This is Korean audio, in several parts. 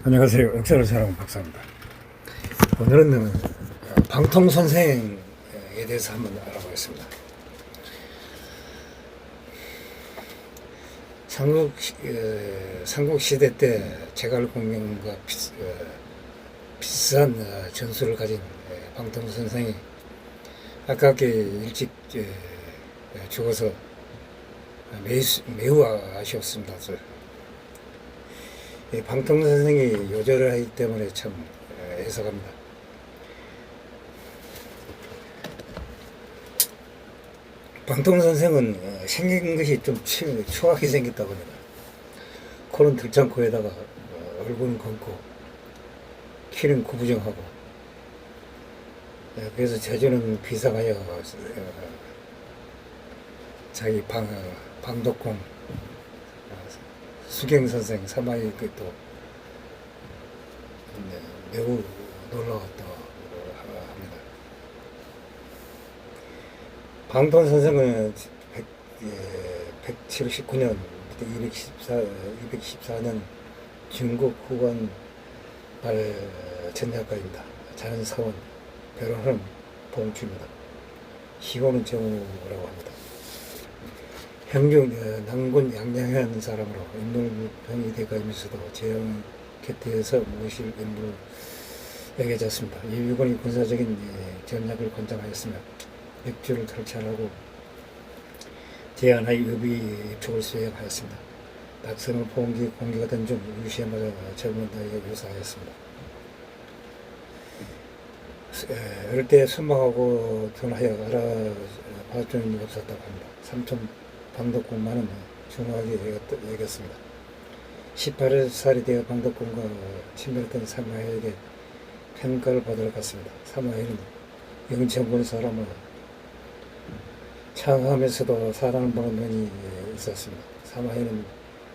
안녕하세요. 역사를 잘하는 박사입니다. 오늘은 방통선생에 대해서 한번 알아보겠습니다. 삼국시대 때 제갈공명과 비슷한 전술을 가진 방통선생이 아깝게 일찍 죽어서 매우 아쉬웠습니다. 방통선생이 요절을 하기 때문에 참 애석합니다. 방통선생은 생긴 것이 좀 추하게 생겼다고 합니다. 코는 들창코에다가 얼굴은 검고 키는 구부정하고, 그래서 자주는 비상하여 자기 방독공 수경선생 사마이 또 매우 놀라웠다고 합니다. 방통선생은 179년 214년 중국 후관 발 전략가입니다. 자는 사원, 결혼은 봉주입니다. 시호는 정우라고 합니다. 형중 남군 양양한 사람으로 인물병이 돼가면서도 재형 곁에서 모실 인물을 여겨졌습니다. 예비군이 군사적인 전략을 권장하였으며 역주를 탈취하고 제안하여 의비 입촉을 수행하였습니다. 낙선을 공기가 던중 유시에 맞아 적문다에게 유사하였습니다. 어릴 때 순방하고 전하여 알아봐준 일이 없었다고 합니다. 삼촌 방독공만은 중요하게 여겼습니다. 18살이 되어 방독공과 친밀했던 사마에게 평가를 받으러 갔습니다. 사마에는 영천군 사람을 창하면서도 사랑을 보는 눈이 있었습니다. 사마에는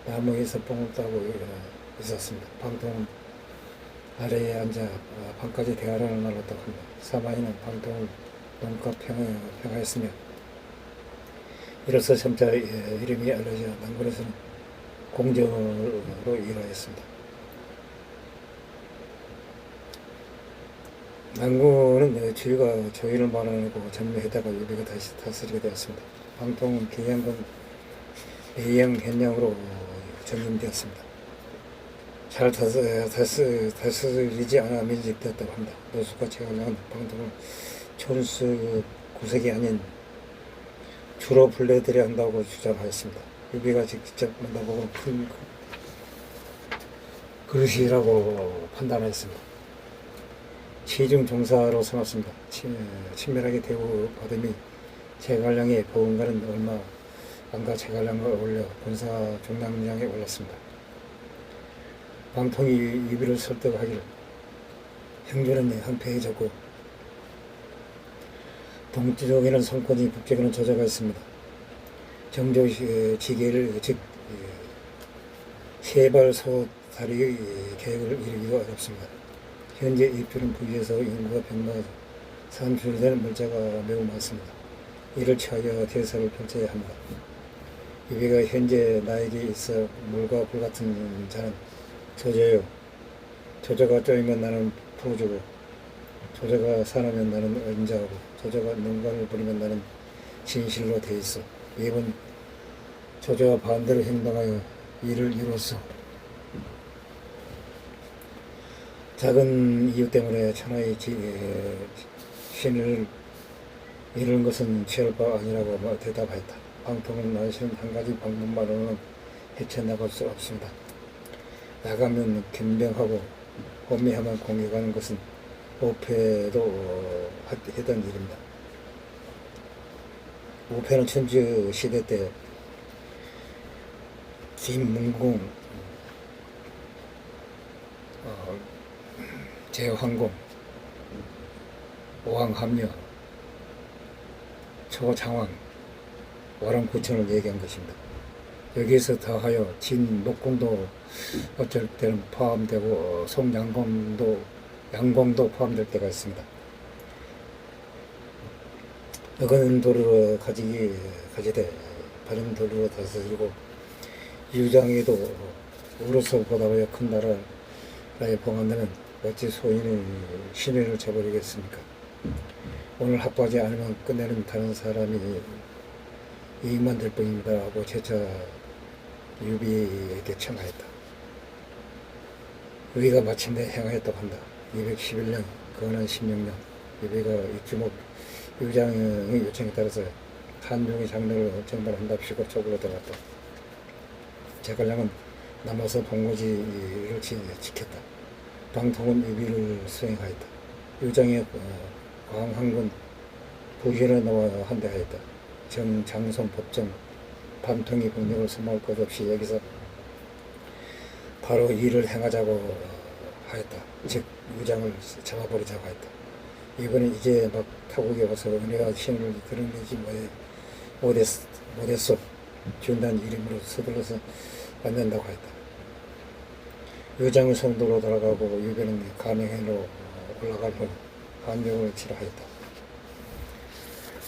나무에서 뽕을 따고 있었습니다. 방통은 아래에 앉아 밤까지 대화를 나눴다고 합니다. 사마에는 방통을 농가 평하였으며 이로써 점차 이름이 알려져 남군에서는 공적으로 일하였습니다. 남군은 주위가 조의를 말하고 전무했다가 유비가 다시 다스리게 되었습니다. 방통은 계양군 내양 전임되었습니다. 잘 다스리지 않아 면직되었다고 합니다. 노숙과 제갈량은 방통을 촌수 구색이 아닌 주로 불러들여야 한다고 주장하였습니다. 유비가 직접 만나보고 큰 그릇이라고 판단하였습니다. 치중 종사로 삼았습니다. 친밀하게 대우받음이 제갈량의 보훈관은 얼마 안가 제갈량과 어울려 군사 중량장에 올랐습니다. 방통이 유비를 설득하기를 형제는 한패에 졌고 동쪽에는 성권이 북쪽에는 저자가 있습니다. 정조 지계를 즉 세발 소다리 계획을 이루기가 어렵습니다. 현재 입주는 부위에서 인구가 100만 산출되는 물자가 매우 많습니다. 이를 취하여 대사를 펼쳐야 합니다. 유비가 현재 나에게 있어 물과 불 같은 자는 저자요. 저자가 쪼이면 나는 풀어주고 저자가 사나면 나는 은자하고 저자가 능관을 부리면 나는 진실로 돼 있어. 이번 저자와 반대로 행동하여 이를 이뤘어. 작은 이유 때문에 천하의 신을 이루는 것은 취할 바 아니라고 대답하였다. 방통은 나시는 한 가지 방법만으로는 헤쳐나갈 수 없습니다. 나가면 겸병하고 혼미하면 공격하는 것은 우패도 했던 일입니다. 우패는 천주 시대 때 김문공, 제황공, 오왕합려, 초장왕, 와랑구천을 얘기한 것입니다. 여기에서 더하여 진목공도 어쩔 때는 포함되고 양공도 포함될 때가 있습니다. 어거는 도를 가지되 바른 도를 다스리고 유장에도 우로서보다 큰 나라를 나의 봉한다면 어찌 소인의 신뢰를 저버리겠습니까? 오늘 합하지 않으면 끝내는 다른 사람이 이익만 될 뿐입니다 하고 재차 유비에게 청하였다. 유비가 마침내 행하였다고 한다. 211년 건한 16년 유비가 이주목 유장의 요청에 따라서 한중의 장로를 정벌한답시고 족으로 들어갔다. 제갈량은 남아서 봉고지를 지켰다. 방통은 유비를 수행하였다. 유장의 광항군 부시로 나와 한대하였다. 장손 법정 밤통이 병력을 소모할 것 없이 여기서 바로 일을 행하자고 하였다. 즉 유장을 잡아버리자고 하였다. 이번에 이제 막 타국에 와서 은혜와 신을 드러내지 못했소. 준단 이름으로 서둘러서 만난다고 하였다. 유장은 성도로 돌아가고 유비는 간행해로 올라갈 후 한명을 치러하였다.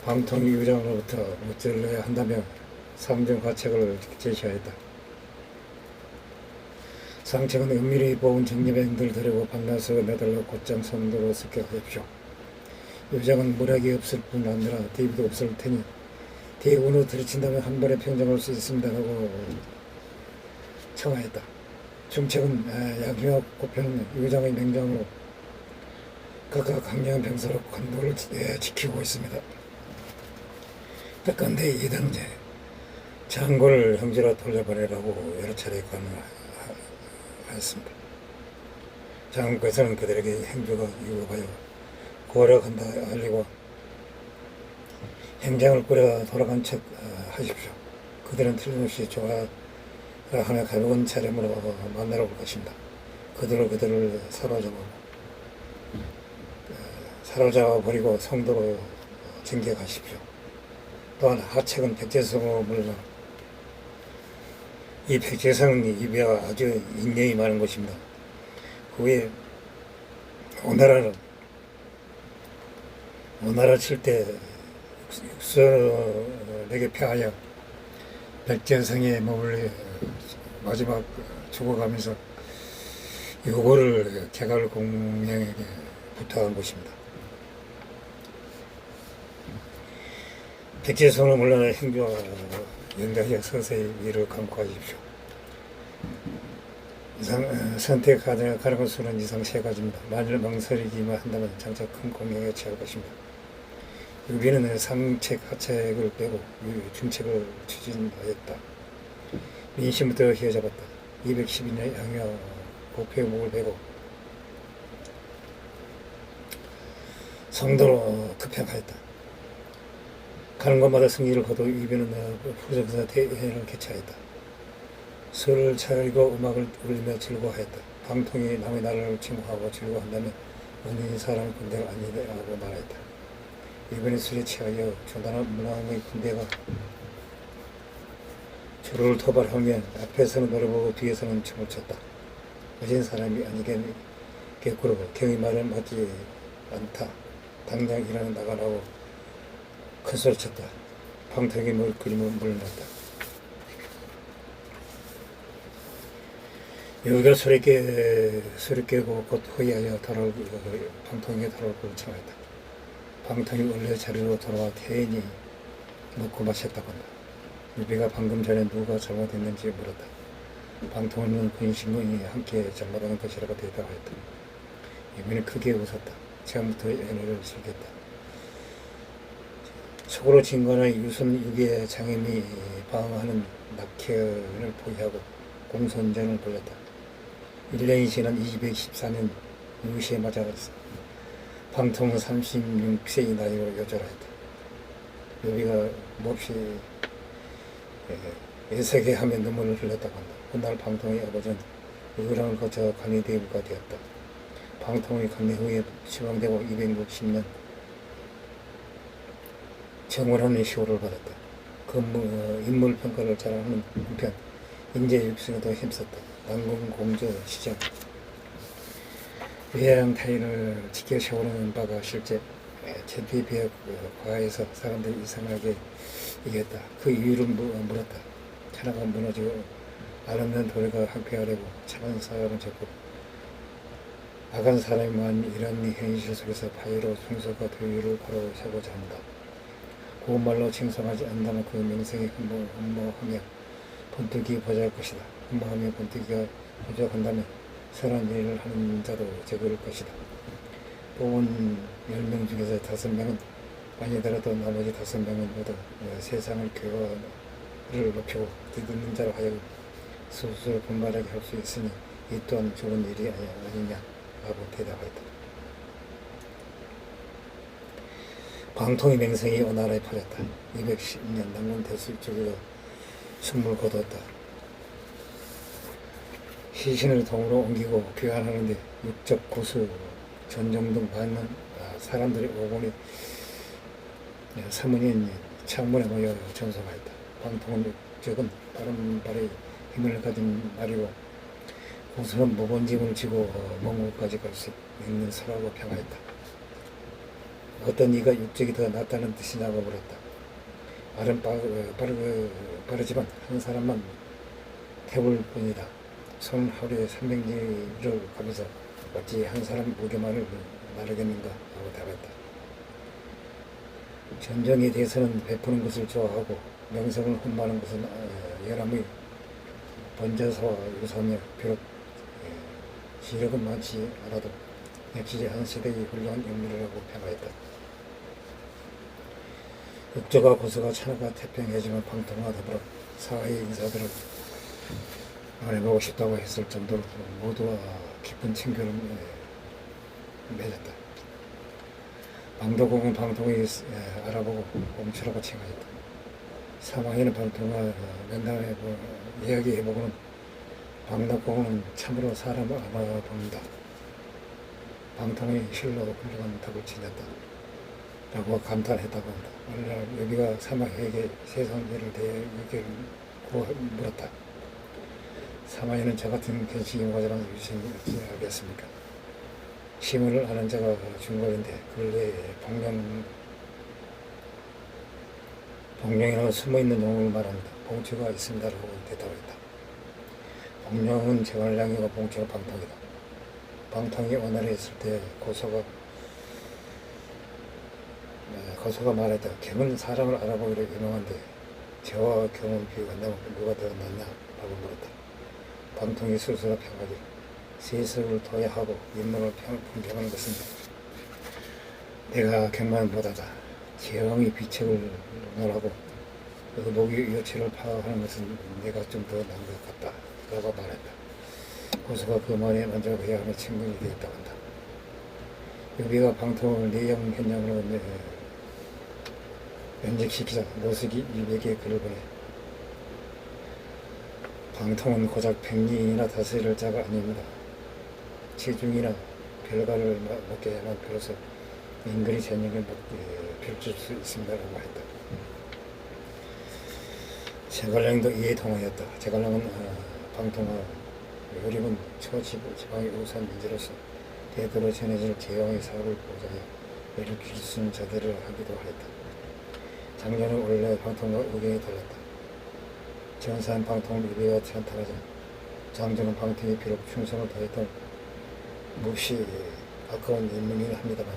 방통이 유장으로부터 무찔러야 한다며 상정화책을 제시하였다. 상책은 은밀히 보은 정립행들 데리고 반나서 매달려 곧장 성도로 습격하십시오. 유장은 무력이 없을 뿐 아니라 대비도 없을 테니 대군으로 들이친다면 한 번에 평정할 수 있습니다 하고 청하였다. 중책은 양희와 고평은 유장의 맹장으로 각각 강력한 병사로 관도를 지키고 있습니다. 그런데 이당제 장군을 형제로 돌려보내라고 여러 차례 권하였습니다. 장군께서는 그들에게 행주가 유급하여 고려한다 알리고 행장을 꾸려 돌아간 척 하십시오. 그들은 틀림없이 좋아하는 가벼운 차림으로 만나러 올 것입니다. 그들을 사로잡아 버리고 성도로 징계하십시오. 또한 하책은 백제성을 물러 이 백제성은 유비가 아주 인연이 많은 것입니다. 그 후에 오나라 칠 때 육선에게 패하여 백제성에 머물러 마지막 죽어가면서 요거를 개갈 공명에게 부탁한 것입니다. 백제성을 물러나 행주와 연대하여 서서히 위를 감고하십시오. 선택하는 것으로는 이상 세 가지입니다. 만일 망설이기만 한다면 장차 큰 공격에 처할 것입니다. 유비는 상책, 하책을 빼고 중책을 추진하였다. 민심부터 휘어잡았다. 212년 양효 고표의 목을 베고 성도로 급행하였다. 가는 곳마다 승리를 거둬 유비는 후적에서 대회를 개최하였다. 술을 차리고 음악을 울리며 즐거워하였다. 방통이 남의 나라를 침공하고 즐거워한다면 은인이 사람의 군대가 아니라고 말하였다. 이번에 술에 취하여 조단한 문왕의 군대가 주를 토발하면 앞에서는 노려보고 뒤에서는 춤을 췄다. 어진 사람이 아니겠구로 경의 말을 맞지 않다. 당장 일어나 나가라고 큰소리 쳤다. 방통이 그림을 물러났다. 여기가 술에 깨고 곧 후회하여 방통에게 돌아올 걸 청하였다. 방통이 원래 자리로 돌아와 태연히 먹고 마셨다고 한다. 유비가 방금 전에 누가 잘못했는지 물었다. 방통은 근신공이 함께 잘못하는 것이라고 대답하였다. 유비는 크게 웃었다. 처음부터 연애를 즐겼다. 속으로 진관의 유순유기의 장임이 방어하는 낙현을 포기하고 공손전을 벌였다. 1년이 지난 214년 유시에 맞아갔어. 방통은 36세의 나이로 요절하였다. 유비가 몹시 애석해 하며 눈물을 흘렸다고 한다. 그날 방통의 아버지는 의랑을 거쳐 간이대부가 되었다. 방통의 강례 후에 시방되고 260년 정원하는 시호를 받았다. 인물평가를 잘하는 한편 인재 육성에도 힘썼다. 남궁 공조 시장 외양 타인을 지켜 세우는 바가 실제 전투에 비해 과에서 사람들이 이상하게 이겼다. 그 이유를 물었다. 천하가 무너지고 아름다운 도래가 항폐하려고 착한 사람을 잡고 악한 사람만 이런 현실 속에서 파이로 순서가 도의를 바로 세고자 한다. 고운말로 칭송하지 않는다면 그 명성이 흠모하며 번뜩이 보잘 것이다. 흠모하며 번뜩이가 부족한다면 선한 일을 하는 자도 적을 것이다. 뽑은 10명 중에서 5명은 아니더라도 나머지 5명은 모두 세상을 교화를 높이고 뒤듣는 자로 하여금 스스로 분발하게 할 수 있으니 이 또한 좋은 일이 아니냐 라고 대답하였다. 방통의 맹성이 오나라에 퍼졌다. 210년 남군 대술주기가 숨을 거두었다. 시신을 동으로 옮기고 귀환하는데 육적 고수 전정 등 많은 사람들이 오고니 사문인 창문에 모여 전송하였다. 방통은 육적은 빠른 발에 힘을 가진 말이고 고수는 무거운 짐을 지고 먼 곳까지 갈 수 있는 서라고 평하였다. 어떤 이가 육적이 더 낫다는 뜻이냐고 물었다. 말은 빠르지만 한 사람만 태울 뿐이다. 손 하루에 300리를 가면서 어찌 한 사람 무게만을 나르겠는가 하고 답했다. 전정에 대해서는 베푸는 것을 좋아하고 명성을 흠모하는 것은 열함의 번져서 유사하며 비록 시력은 많지 않아도 역시 한 세대의 훌륭한 인물이라고 평가했다. 육조가 고수가 천하가 태평해지면 방통과 더불어 사회의 인사들을 말해보고 싶다고 했을 정도로 모두와 깊은 친교를 맺었다. 방도공은 방통이 알아보고 옹치라고 칭하였다. 사망에는 방통과 면담해 이야기해보고는 방덕공은 참으로 사람을 알아봅니다. 방통이 실로 훌륭한 답을 지녔다. 라고 감탄했다고 한다. 오늘날 여비가 사마에게 세상 일을 대해 의견을 물었다. 사마에는 저 같은 견식 인과자라는 유신이 어찌 알겠습니까? 시문을 아는 자가 중국인데 근래에 복령에는 숨어있는 용을 말합니다. 봉추가 있습니다라고 대답했다. 복령은 제갈량이고 봉추는 방통이다. 방통이 오늘에 있을 때 고소가 말했다. 경은 사람을 알아보기로 유명한데 저와 경을 비교한다면 누가 더 낫냐? 라고 물었다. 방통이 스스로 평가하기를 세습을 도야하고 인문을 품평하는 것은 내가 경만 못하다. 제왕의 비책을 논하고 목의 요체를 파악하는 것은 내가 좀 더 나은 것 같다. 라고 말했다. 고수가 그 말에 만족해야 하며 친근이 되었다고 한다. 여기가 방통을 내영 현장으로 면직시키자 노숙이 200의 글을 보내. 방통은 고작 백리이나 다스릴 자가 아닙니다. 체중이나 별과를 먹게야만 비로소 인근의 재능을 펼칠 수 있습니다라고 했다. 제갈량도 이에 동하였다. 제갈량은 방통과 요림은 초지방의 우수한 민재로서 대대로 전해질 제왕의 사업을 보장해 일으킬 수 있는 자들을 하기도 하였다. 작년은 원래 방통과 의견이 달랐다. 전사한 방통을 이베와 찬탈하자 장조는 방통이 비록 충성을 다했던 몹시 아까운 인물이긴 합니다만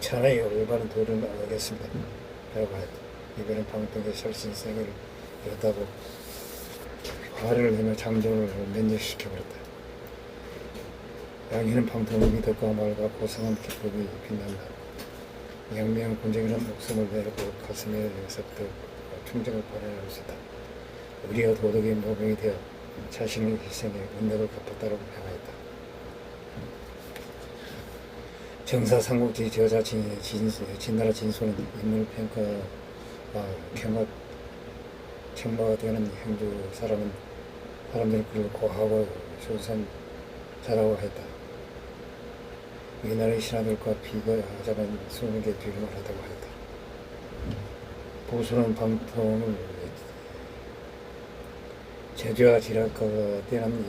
천하의 올바른 도를 알겠습니다. 라고 하였다. 이번엔 방통의 설신생을 이뤘다고 화를 내며 장조를 면직시켜버렸다. 양희는 방통의 믿음과 말과 고상한 기쁨이 빛난다. 양명 군쟁이는 목숨을 내려고 가슴에서부터 충정을 발현할 수 있다. 우리가 도덕의 모병이 되어 자신의 희생에 은덕을 갚았다라고 평하였다. 정사삼국지 저자 진나라 진소는 인물평가와 경마가 되는 행주 사람들이 그를 고하고 조선 자라고 했다. 우리나라의 신하들과 비교하자면 20개 비교를 하다고 했다. 보수는 방통을 제주와 지략가가 뛰어난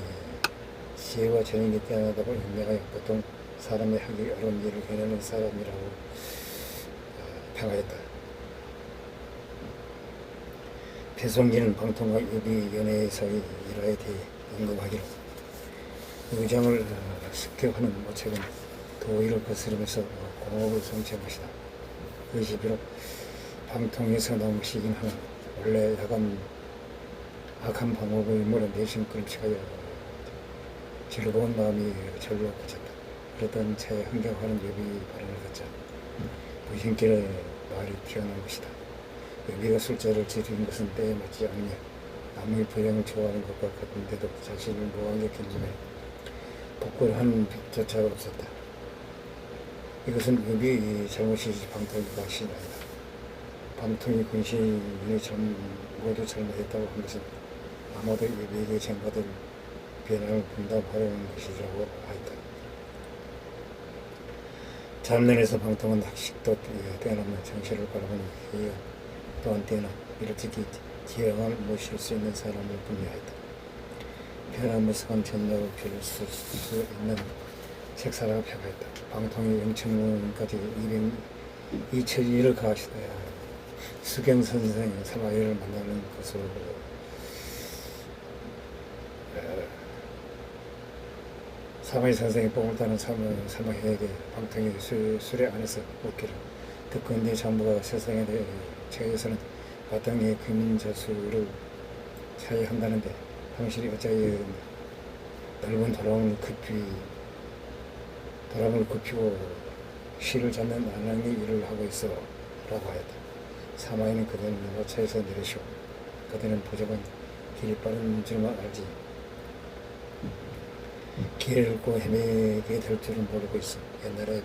지혜와 재능이 뛰어나다고 인명하여 보통 사람이 하기 어려운 일을 해내는 사람이라고 평하였다. 배송기는 방통과 유비 연애에서의 일화에 대해 언급하기로 의장을 습격하는 모책은 도의를 거스르면서 공업을 성취한 것이다. 그것이 비록 방통에서 나온 것이긴 하나 원래 악한 방법의 몰아내신 끌치하여 즐거운 마음이 절로 그쳤다. 그러던 차에 흥경하는 여비 발언을 듣자 부신길에 말이 튀어나온 것이다. 여비가 술자를 지르는 것은 때에 맞지 않으며 남의 불행을 좋아하는 것과 같은데도 자신을 무한하게 견dim에 복구를 하는 빛조차 없었다. 이것은 여비의 잘못이지 방통이가 하신 아니다. 방통이 군신이 모두 잘못했다고 한 것은 아마도 여비에게 쟁받을 비난을 분담하려는 것이라고 하였다. 잠론에서 방통은 학식도 뛰어넘는 정신을 바라보는 회의와 또한 뛰어나 이렇게 지형을 모실 수 있는 사람을 분류하였다. 변화무쌍한 전략을 펼칠 수 있는 색사라고 평가했다. 방통이 영천문까지 2천리를 가시다. 수경 선생 사마이를 만나는 것으로 사마이 선생이 뽕을 따는 사마이에게 방통이 수레 안에서 웃기를 듣건대 장부가 세상에 대해 제에서는 마땅히 금인자수를 차이한다는데 당신이 어찌하여 넓은 도랑을 굽히고 실을 잡는 아랑의 일을 하고 있어 라고 하였다. 사마이는 그대는 마차에서 내리시오. 그대는 부족한 길이 빠른 줄만 알지 길을 잃고 헤매게 될 줄은 모르고 있어. 옛날에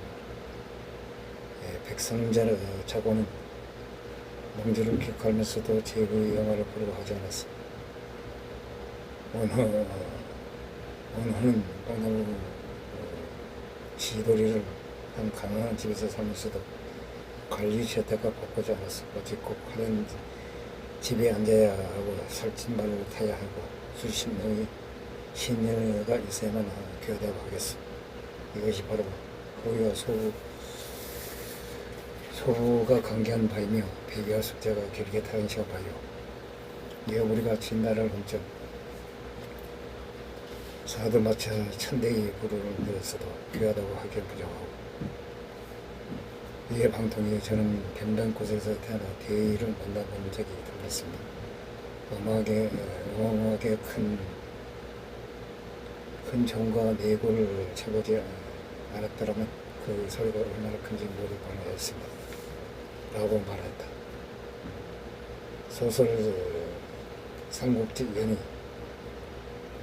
백성자의 자고는 몽주를 기억하면서도 제국의 영화를 보려고 하지 않았어. 원호는 뽕나무 지도리를 한 가난한 집에서 살면서도 관리 채택과 바꾸지 않았어. 어찌 꼭 하는 집에 앉아야 하고 살찐말을 타야 하고 수십 명의 신녀가 있어야만 교대하고 하겠어. 이것이 바로 호의와 소부가 관계한 바이며 배기와 숙제가 길게 타인시한 바이요. 이어 우리가 진나라를 훔쳐 사드 마차 천대의 부르를 내었어도 귀하다고 하기엔 부족하고 이에 방통이 저는 변변 곳에서 태어나 대의를 만나본 적이 드물었습니다. 어마어마하게 큰 정과 내고를 쳐보지 않았더라면 그 소리가 얼마나 큰지 모를 뻔하였습니다. 라고 말했다. 소설 삼국지 연희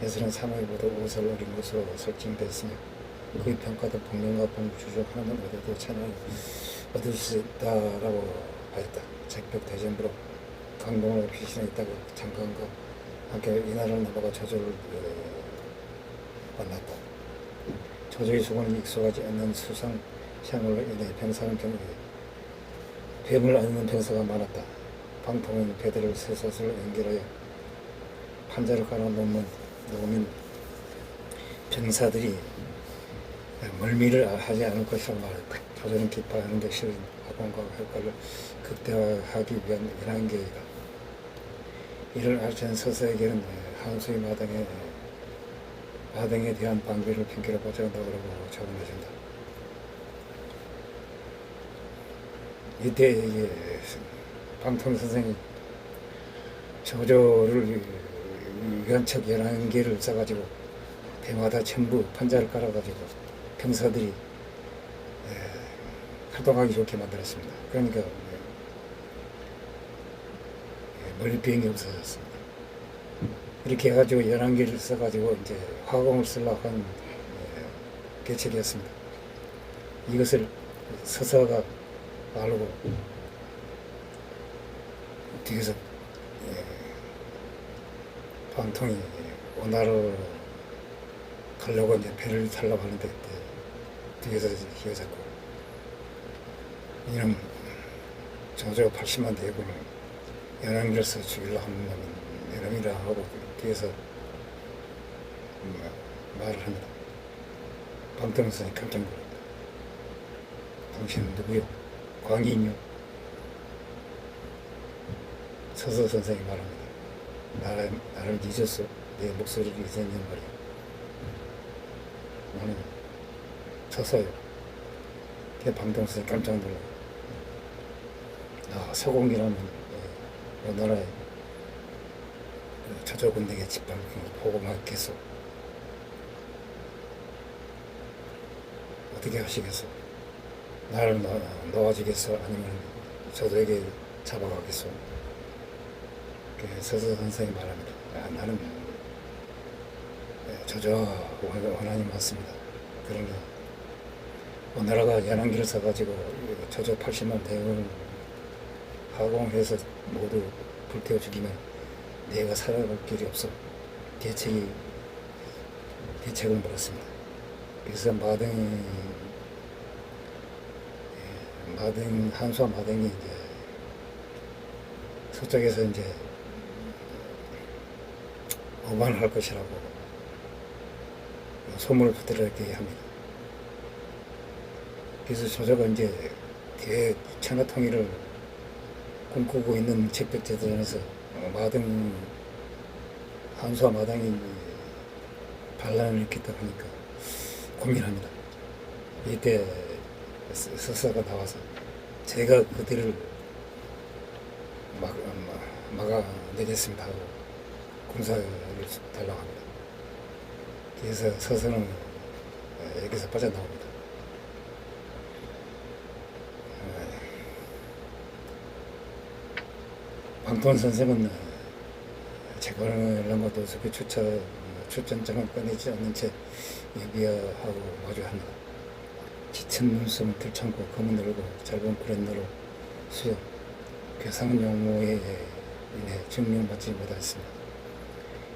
에서는 사마이보다 5살 어린 것으로 설정됐으며 그의 평가도 복면과 봉주 중 하나만 얻어도 천을 얻을 수 있다라고 하였다. 적벽대전부로 강동을 피신했다고 장관과 함께 이 나라를 넘어가 조조를 만났다. 조조의 수고는 익숙하지 않는 수상향으로 인해 병사는 뱀을 앓는 병사가 많았다. 방통은 배들을 쇠사슬로 연결하여 판자를 깔아놓으면 병사들이 멀미를 하지 않을 것이라고 말했다. 조조는 기뻐하는 게 싫은 학원과 효과를 극대화하기 위한 이러한 계획이다. 이를 알찬 서서에게는 한수의 마당에 대한 방비를 핑계로 보장한다고 적어내준다. 이때 이제 방통 선생이 조조를 위관책 11개를 써가지고 대마다 전부 판자를 깔아가지고 병사들이 활동하기 좋게 만들었습니다. 그러니까 멀리 비행이 없어졌습니다. 이렇게 해가지고 11개를 써가지고 이제 화공을 쓰려고 한 계책이었습니다. 이것을 서서가 알고 뒤에서 방통이 오나로 가려고 이제 배를 타려고 하는데 뒤에서 휘어잡고 이놈 조조 80만 대군을 11개를 써 죽이려고 하는 이놈이라 하고 뒤에서 말을 합니다. 방통 선생이 깜짝 놀랍니다. 당신은 누구요? 광인이요? 서서 선생이 말합니다. 나를 잊었어? 내 목소리를 잊었냔 말이야. 나는 졌어요. 방통선생이 깜짝 놀라요. 서공이라는 우리나라의 저조군대의 집단 보고만 계속 어떻게 하시겠어? 나를 놓아주겠어? 아니면 저도에게 잡아가겠어? 서서 선생이 말합니다. 나는 저저 원한이 많습니다. 그러나 나라가 연안기를 써가지고 저저 80만 대원을 하공을 해서 모두 불태워 죽이면 내가 살아갈 길이 없어. 대책을 물었습니다. 그래서 한수와 마등이 이제 서쪽에서 이제 오반을 할 것이라고 소문을 퍼뜨리게 합니다. 그래서 저자가 이제 뒤에 천하통일을 꿈꾸고 있는 책벽제도전에서 한수와 마당이 반란을 일으켰다 보니까 고민합니다. 이때 서사가 나와서 제가 그들을 막아내겠습니다 하고 공사를 달라고 합니다. 그래서 서서는 여기서 빠져나옵니다. 방통 선생은 재관을 남아도 숲의 출전장을 꺼내지 않는 채 예비하고 마주합니다. 짙은 눈썹을 들창고 검은 얼굴 짧은 브랜드로 수염 괴상한 용모에 인해 증명받지 못했습니다.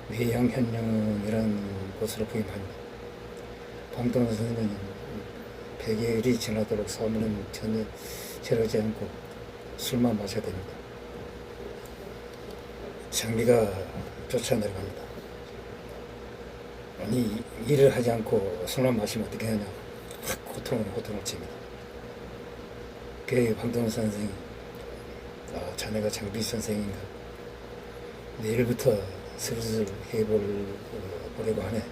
외양현령이라는 곳으로 부임합니다. 방통 선생은 100일이 지나도록 사물은 전혀 채르지 않고 술만 마셔야 됩니다. 장비가 쫓아내려갑니다. 아니 일을 하지 않고 술만 마시면 어떻게 하냐 호통을 칩니다. 그 방통 선생이 자네가 장비 선생인가? 내일부터 슬슬 해보려고 하네.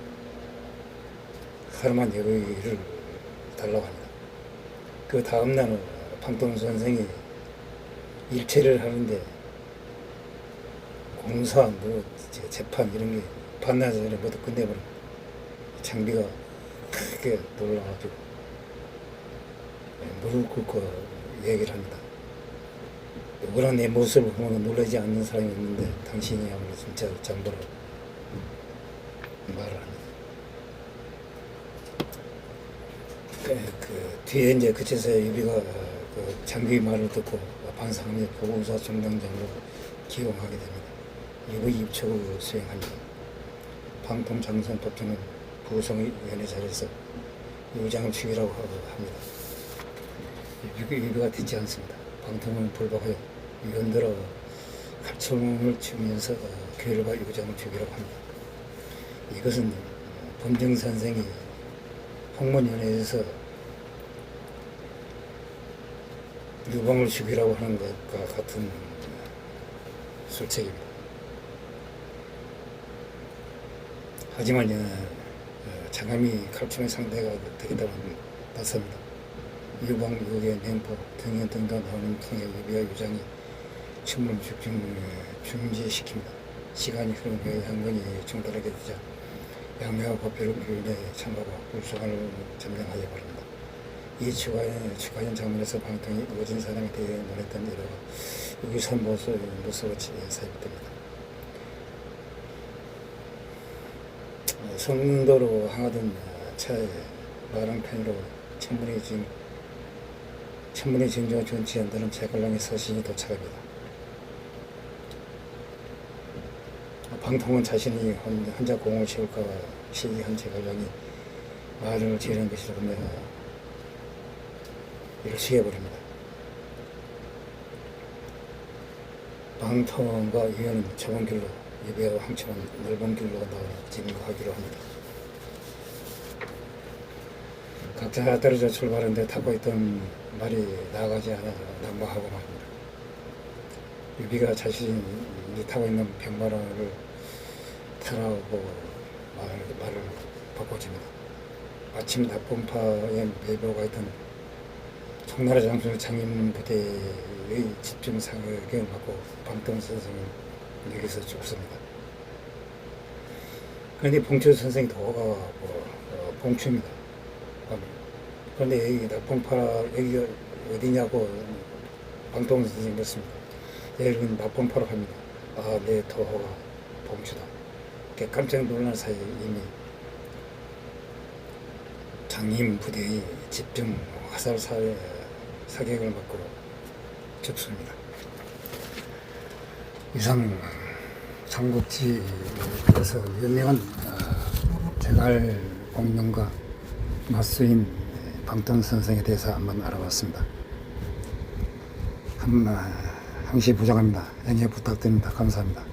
하루만 여기를 달라고 합니다. 그 다음날 방통 선생이 일체를 하는데 공사, 재판 이런 게 반나절에 모두 끝내버립니다. 장비가 크게 놀라가지고 무릎 꿇고 얘기를 합니다. 누구나 내 모습을 보면 놀라지 않는 사람이 있는데 당신이야말로 진짜 장보라 말을 합니다. 그 뒤에 이제 그쳐서 유비가 그 장비 말을 듣고 반상하며 보고사 정당장으로 기용하게 됩니다. 유비 입촉을 수행합니다. 방통장선 법정은 부성위원회 자리에서 유장을 죽이라고 합니다. 유비가 듣지 않습니다. 방통은 불박하여 위원들어 칼춤을 추면서 괴를과 유장을 죽이라고 합니다. 이것은 범정선생이 홍문위원회에서 유방을 죽이라고 하는 것과 같은 술책입니다. 하지만 장암이 칼춤의 상대가 되겠다고 나섭니다. 유방, 유괴, 맹포, 등등 나오는 통에 유비와 유장이 춤을 중지시킵니다. 시간이 흐른 후에 향근이 중단하게 되자 양매와 법회를 교인에 참가하고 불소관을 점령하여 버립니다. 이 추가연 장면에서 방통이 오진 사람에 대해 논했던 일화가 유기산 모습으로 사입됩니다. 성도로 항하던 차에 마랑편으로 천문의 징조가 존치 않다는 제갈량의 서신이 도착합니다. 방통은 자신이 혼자 공을 세울까 시기한 제갈량이 말을 지르는 것이라 하며 이를 수해버립니다. 방통과 위원은 좁은 길로 유비와 황청은 넓은 길로 나와 진거하기로 합니다. 각자 떨어져 출발하는데 타고 있던 말이 나아가지 않아 난무하고 말입니다. 유비가 자신이 타고 있는 병마라를 타라고 말을 바꿔줍니다. 마침 낙봉파에 매료가 있던 청나라 장수 장인부대의 집중 사격을 받고 방통 선생은 여기서 죽습니다. 그런데 봉추 선생이 도가고 봉추입니다. 그런데 여기 낙봉파 여기 어디냐고 방통 선생이 묻습니다. 여기는 낙봉파로 합니다. 아, 내 도가 봉추다. 깜짝 놀란 사이에 이미 장인 부대의 집중 화살 사격을 받고 죽습니다. 이상 삼국지에서 유명한 제갈 공명과 맞수인 방통 선생에 대해서 한번 알아봤습니다. 항시 부족합니다. 양해 부탁드립니다. 감사합니다.